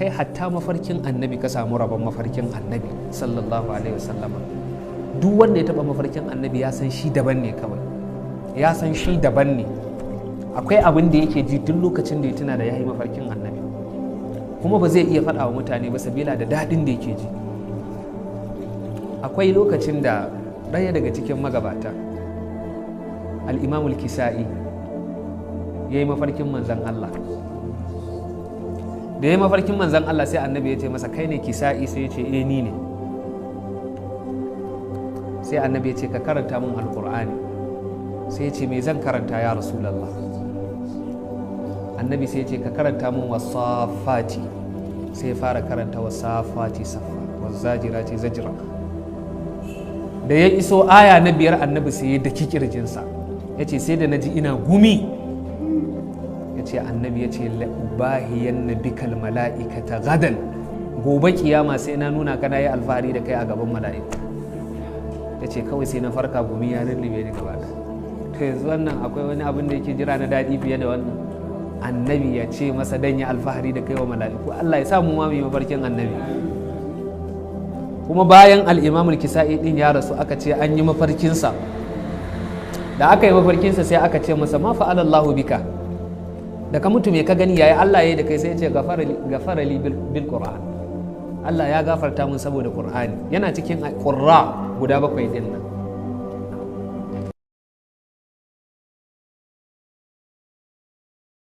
kai hatta mafarkin annabi ka samu rabon mafarkin annabi sallallahu alaihi wasallama, duk wanda ya taba mafarkin annabi ya san shi daban ne, kawai ya san shi daban ne. Akwai abin da yake ji duk lokacin da ya tuna da ya yi mafarkin annabi, kuma ba zai iya faɗa wa mutane ba sabila da daɗin da yake ji. Akwai lokacin da ɗaya daga cikin magabata, al-Imamul Kisa'i, ya yi mafarkin manzan Allah. Da ya yi mafarkin manzan Allah sai annabi ya ce masa, kai ne Kisa'i? Sai ya ce ni ne. Sai annabi ya ce, ka karanta min alƙur'ani. Sai ya ce, me zan karanta ya Rasulallah? Annabi sai ya ce, ka karanta min wasafati. Sai ya fara karanta wasafati safa, wazajirati zajira. Da ya iso aya na 5 annabi sai ya daki kirjinsa, ya ce sai da na ji ina gumi. Ya ce annabi ya ce, la'ubahiyan na bikal mala'ikata gadan, gobe kiyama sai na nuna kana yi alfahari da kai a gaban mala'iku. Ya ce kawai sai na farka gumi ya lullube ni gaba. To yanzu wannan akwai wani abin da yake jira na daɗi fiye da wannan? Annabi ya ce masa dan ya alfahari da kai wa mala'iku. Allah ya sa mu ma mu yi mafarkin annabi. Kuma bayan al-Imamul Kisa'i din ya rasu, aka ce an yi mafarkinsa. Da aka yi mafarkinsa sai aka ce masa, ma fa'ala Allahu bika, da ka mutu me ka gani, yayi Allah yayi da kai? Sai ya ce gafara li bil Qur'an, Allah ya gafarta mun saboda Qur'ani. Yana cikin qurra guda 7 din nan.